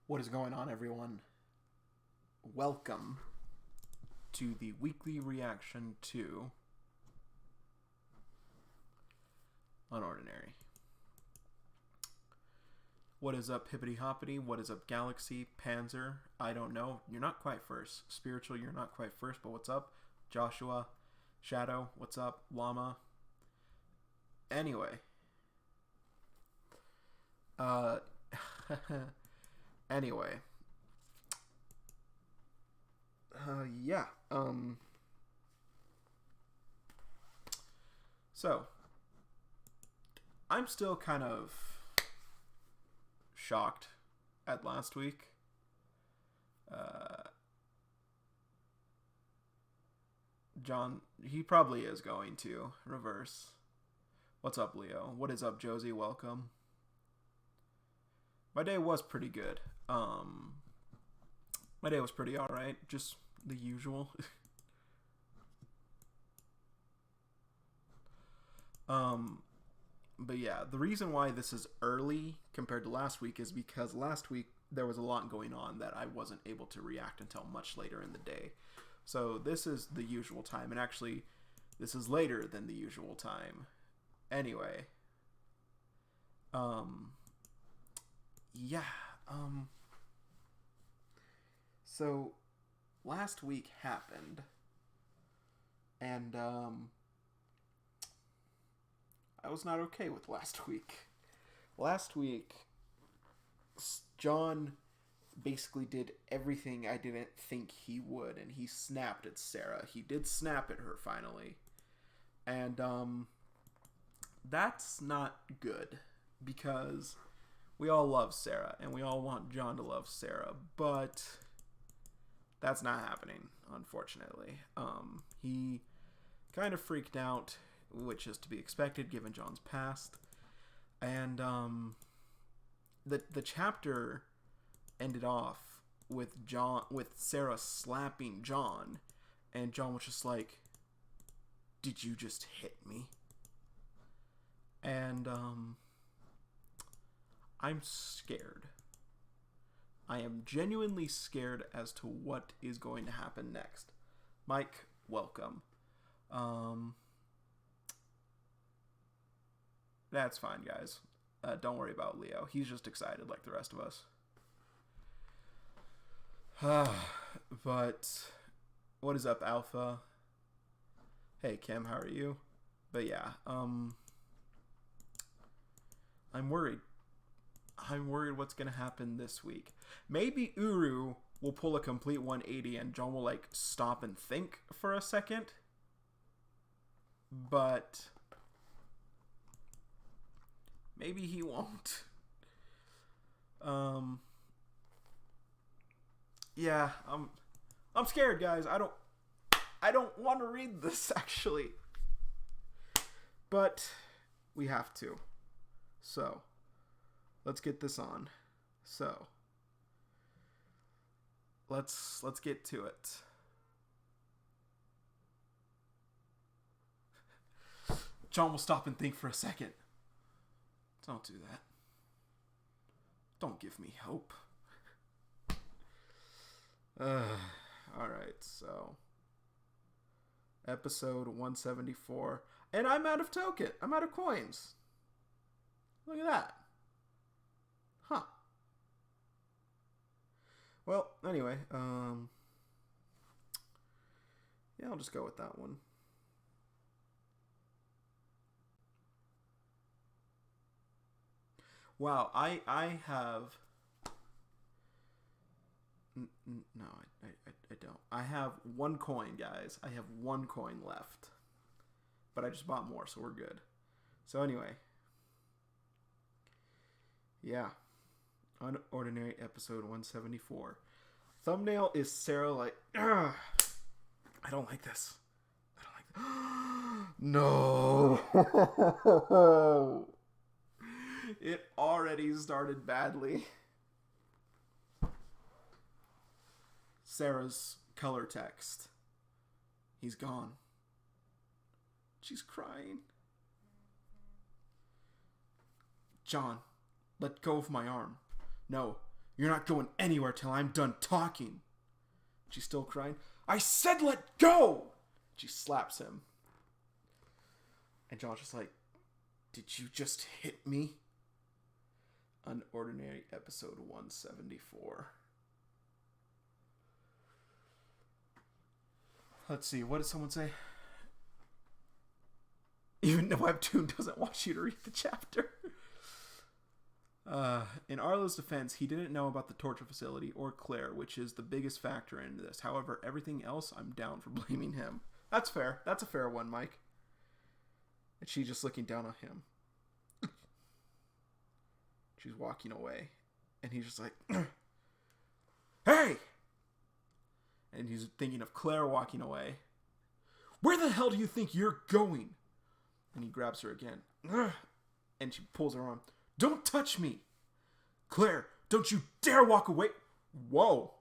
What is going on, everyone? Welcome to the weekly reaction to UnOrdinary. What is up, Hippity Hoppity? What is up, Galaxy? Panzer? I don't know. You're not quite first. Spiritual, you're not quite first, but what's up? Joshua? Shadow? What's up? Llama? Anyway. Anyway. Yeah. So, I'm still kind of shocked at last week. John, he probably is going to reverse. What's up, Leo? What is up, Josie? Welcome. My day was pretty good. My day was pretty alright. Just the usual. But yeah, the reason why this is early compared to last week is because last week there was a lot going on that I wasn't able to react until much later in the day. So this is the usual time, and actually this is later than the usual time. Anyway. Yeah. So last week happened, and I was not okay with last week. Last week, John basically did everything I didn't think he would, and he snapped at Sarah. He did snap at her finally. And that's not good, because we all love Sarah, and we all want John to love Sarah, but that's not happening, unfortunately. He kind of freaked out, which is to be expected given John's past. And the chapter ended off with Sarah slapping John, and John was just like, "Did you just hit me?" And I'm scared. I am genuinely scared as to what is going to happen next. Mike, welcome. That's fine, guys. Don't worry about Leo. He's just excited like the rest of us. But what is up, Alpha? Hey, Kim, how are you? But yeah, I'm worried. I'm worried what's going to happen this week. Maybe Uru will pull a complete 180 and John will, like, stop and think for a second. But maybe he won't. Yeah, I'm scared, guys. I don't want to read this, actually. But we have to. So, let's get this on. So, let's get to it. John will stop and think for a second. Don't do that. Don't give me hope. Alright, so episode 174. And I'm out of token. I'm out of coins. Look at that. Huh. Well, anyway, yeah, I'll just go with that one. Wow, I have... No, I don't. I have one coin, guys. I have one coin left. But I just bought more, so we're good. So anyway. Yeah. UnOrdinary episode 174. Thumbnail is Sarah like... I don't like this. I don't like this. No! It already started badly. Sarah's color text. He's gone. She's crying. John, let go of my arm. No, You're not going anywhere till I'm done talking. She's still crying. I said let go! She slaps him. And John's just like, did you just hit me? UnOrdinary episode 174. Let's see, what did someone say? Even though Webtoon doesn't want you to read the chapter. In Arlo's defense, he didn't know about the torture facility or Claire, which is the biggest factor in this. However, everything else, I'm down for blaming him. That's fair. That's a fair one, Mike. And she's just looking down on him. She's walking away. And he's just like, hey! And he's thinking of Claire walking away. Where the hell do you think you're going? And he grabs her again. And she pulls her arm. Don't touch me! Claire, don't you dare walk away! Whoa!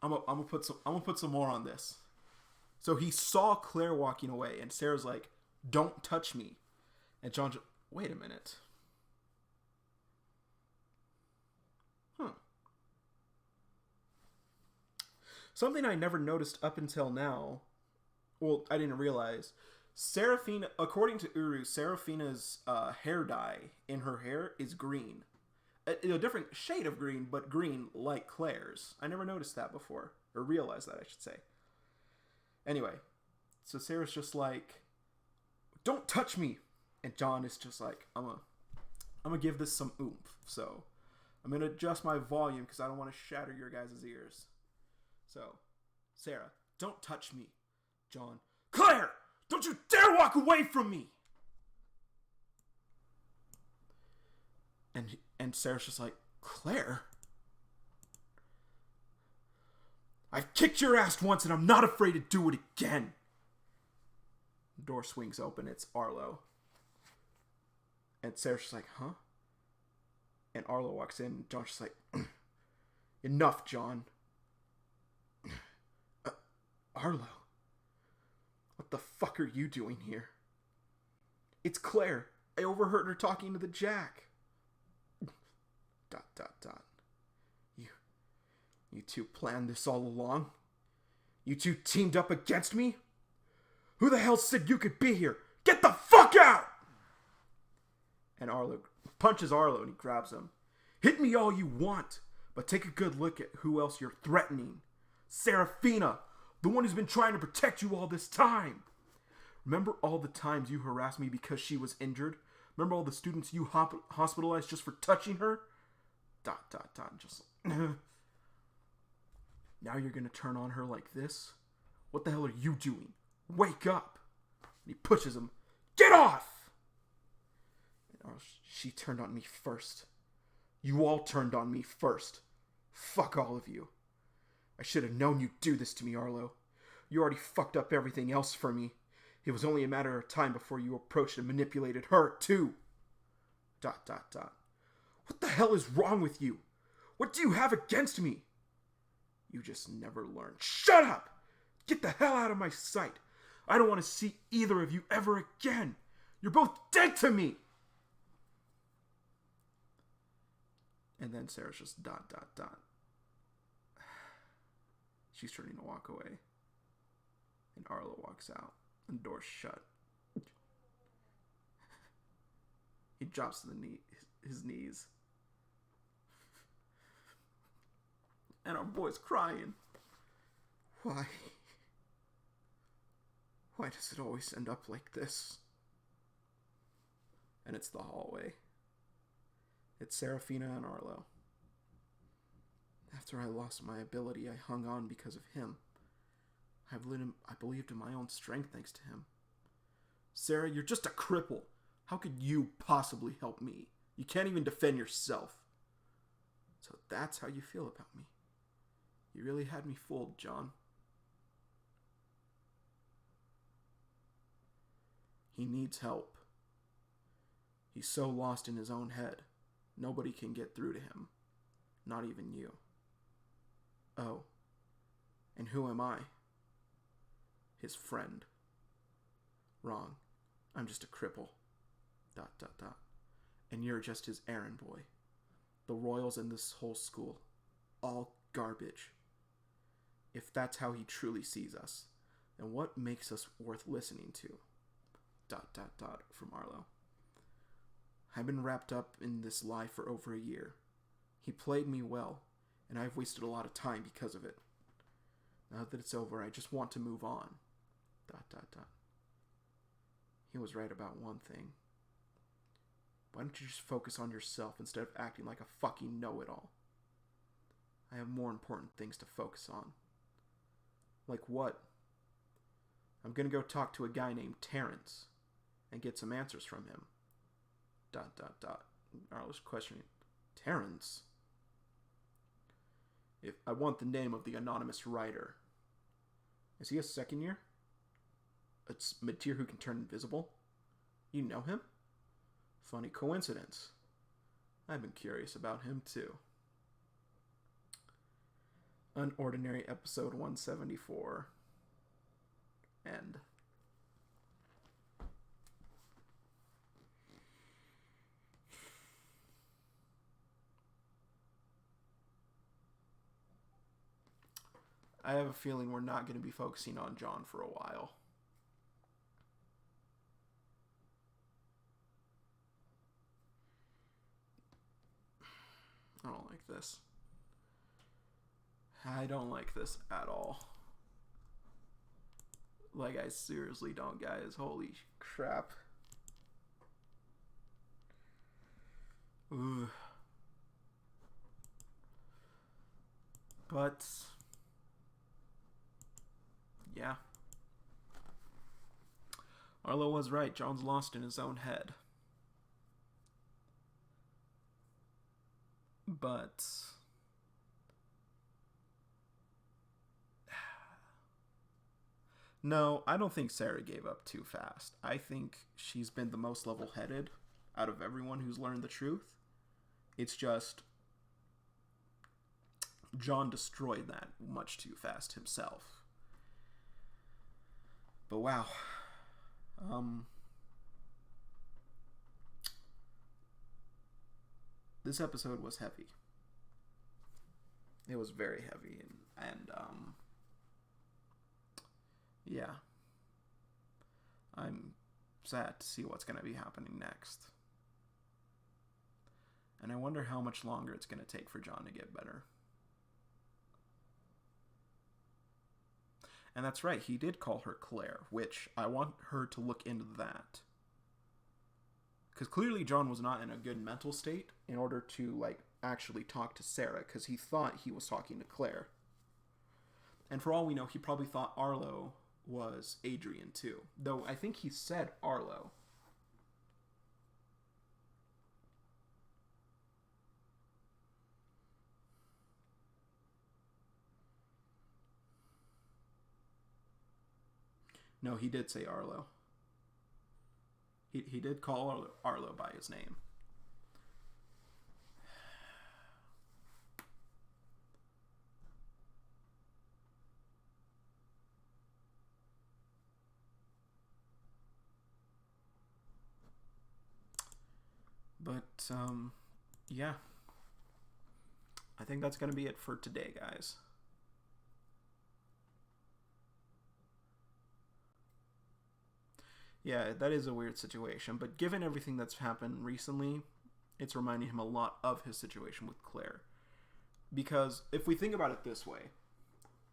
I'm gonna put some more on this. So he saw Claire walking away, and Sarah's like, "Don't touch me." And John, wait a minute. Something I never noticed up until now. Well, I didn't realize. Sarafina, according to Uru, Sarafina's hair dye in her hair is green. A different shade of green, but green like Claire's. I never noticed that before. Or realized that, I should say. Anyway, so Sarah's just like, don't touch me! And John is just like, I'm gonna give this some oomph. So, I'm gonna adjust my volume because I don't want to shatter your guys' ears. So, Sarah, don't touch me. John, Claire! Don't you dare walk away from me! And Sarah's just like, Claire? I've kicked your ass once and I'm not afraid to do it again. The door swings open. It's Arlo. And Sarah's just like, huh? And Arlo walks in and John's just like, enough, John. Arlo? What the fuck are you doing here? It's Claire. I overheard her talking to the Jack. ... You two planned this all along? You two teamed up against me? Who the hell said you could be here? Get the fuck out! And Arlo punches Arlo and he grabs him. Hit me all you want, but take a good look at who else you're threatening. Sarafina, the one who's been trying to protect you all this time. Remember all the times you harassed me because she was injured? Remember all the students you hospitalized just for touching her? ... Just... Now you're gonna turn on her like this? What the hell are you doing? Wake up! And he pushes him. Get off! And she turned on me first. You all turned on me first. Fuck all of you. I should have known you'd do this to me, Arlo. You already fucked up everything else for me. It was only a matter of time before you approached and manipulated her, too. ... What the hell is wrong with you? What do you have against me? You just never learn. Shut up! Get the hell out of my sight. I don't want to see either of you ever again. You're both dead to me. And then Sarah's just ... She's turning to walk away. And Arlo walks out. And the door's shut. He drops to his knees. And our boy's crying. Why? Why does it always end up like this? And it's the hallway. It's Sarafina and Arlo. After I lost my ability, I hung on because of him. I believed in my own strength thanks to him. Sarah, you're just a cripple. How could you possibly help me? You can't even defend yourself. So that's how you feel about me. You really had me fooled, John. He needs help. He's so lost in his own head. Nobody can get through to him. Not even you. Oh. And who am I? His friend. Wrong. I'm just a cripple. ... And you're just his errand boy. The royals in this whole school. All garbage. If that's how he truly sees us, then what makes us worth listening to? ... from Arlo. I've been wrapped up in this lie for over a year. He played me well, and I've wasted a lot of time because of it. Now that it's over, I just want to move on. ... He was right about one thing. Why don't you just focus on yourself instead of acting like a fucking know-it-all? I have more important things to focus on. Like what? I'm gonna go talk to a guy named Terrence and get some answers from him. ... Arlo's questioning. Terrence? If I want the name of the anonymous writer. Is he a second year? It's mid-tier who can turn invisible? You know him? Funny coincidence. I've been curious about him too. UnOrdinary episode 174. End. I have a feeling we're not going to be focusing on John for a while. I don't like this. I don't like this at all. Like, I seriously don't, guys. Holy crap. Ugh. But yeah. Arlo was right. John's lost in his own head. But no, I don't think Sarah gave up too fast. I think she's been the most level-headed out of everyone who's learned the truth. It's just John destroyed that much too fast himself. But wow. This episode was heavy. It was very heavy, and yeah. I'm sad to see what's going to be happening next. And I wonder how much longer it's going to take for John to get better. And that's right, he did call her Claire, which I want her to look into that. Because clearly John was not in a good mental state in order to, like, actually talk to Sarah, because he thought he was talking to Claire. And for all we know, he probably thought Arlo was Adrian, too. Though I think he said Arlo. No, he did say Arlo. He did call Arlo by his name. But, yeah. I think that's going to be it for today, guys. Yeah, that is a weird situation, but given everything that's happened recently, it's reminding him a lot of his situation with Claire. Because if we think about it this way,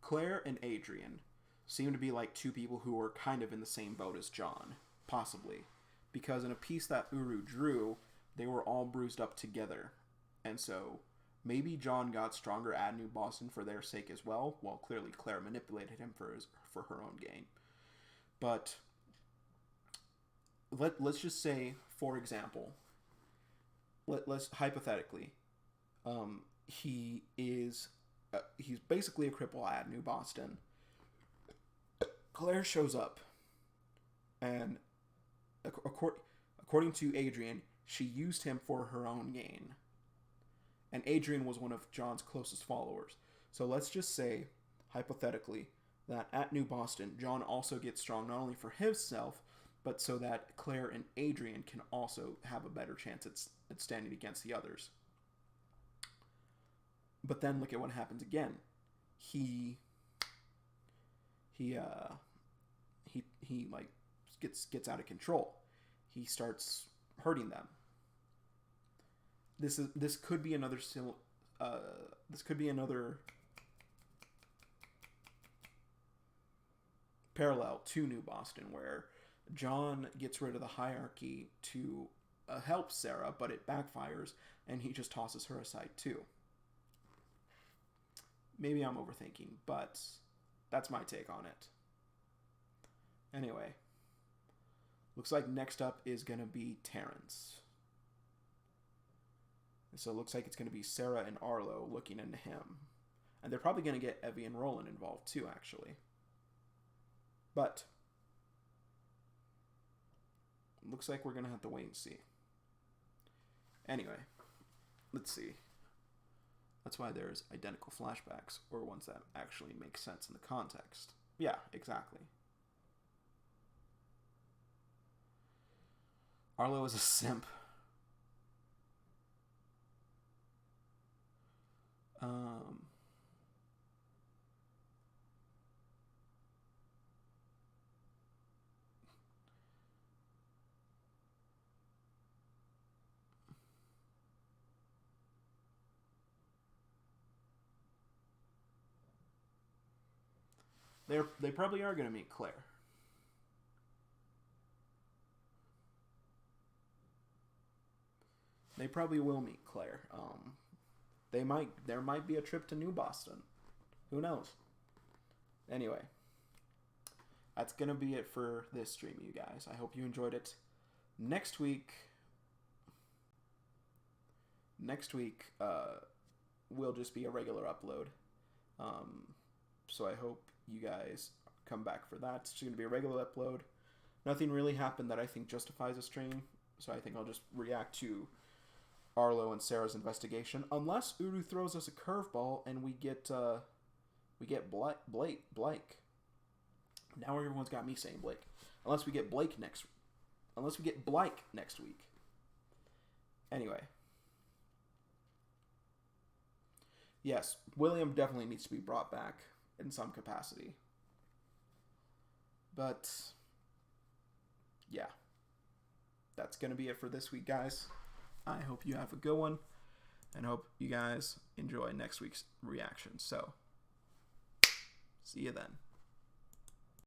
Claire and Adrian seem to be like two people who are kind of in the same boat as John, possibly. Because in a piece that Uru drew, they were all bruised up together. And so maybe John got stronger at New Boston for their sake as well, while clearly Claire manipulated him for her own gain. But let's just say, for example, let's hypothetically, he's basically a cripple at New Boston. Claire shows up, and according to Adrian, she used him for her own gain. And Adrian was one of John's closest followers. So let's just say, hypothetically, that at New Boston, John also gets strong not only for himself, but so that Claire and Adrian can also have a better chance at standing against the others. But then look at what happens again. He like gets out of control. He starts hurting them. This could be another parallel to New Boston, where John gets rid of the hierarchy to help Sarah, but it backfires, and he just tosses her aside too. Maybe I'm overthinking, but that's my take on it. Anyway, looks like next up is going to be Terrence. So it looks like it's going to be Sarah and Arlo looking into him. And they're probably going to get Evie and Roland involved too, actually. But looks like we're going to have to wait and see. Anyway, let's see. That's why there's identical flashbacks, or ones that actually make sense in the context. Yeah, exactly. Arlo is a simp. They probably are going to meet Claire. They probably will meet Claire. There might be a trip to New Boston. Who knows? Anyway, that's going to be it for this stream, you guys. I hope you enjoyed it. Next week will just be a regular upload. So I hope you guys come back for that. It's just going to be a regular upload. Nothing really happened that I think justifies a stream, so I think I'll just react to Arlo and Sarah's investigation, unless Uru throws us a curveball and we get Blake. Now everyone's got me saying Blake. Unless we get Blake next week. Anyway. Yes, William definitely needs to be brought back in some capacity. But yeah. That's going to be it for this week, guys. I hope you have a good one, and hope you guys enjoy next week's reaction. So, see you then.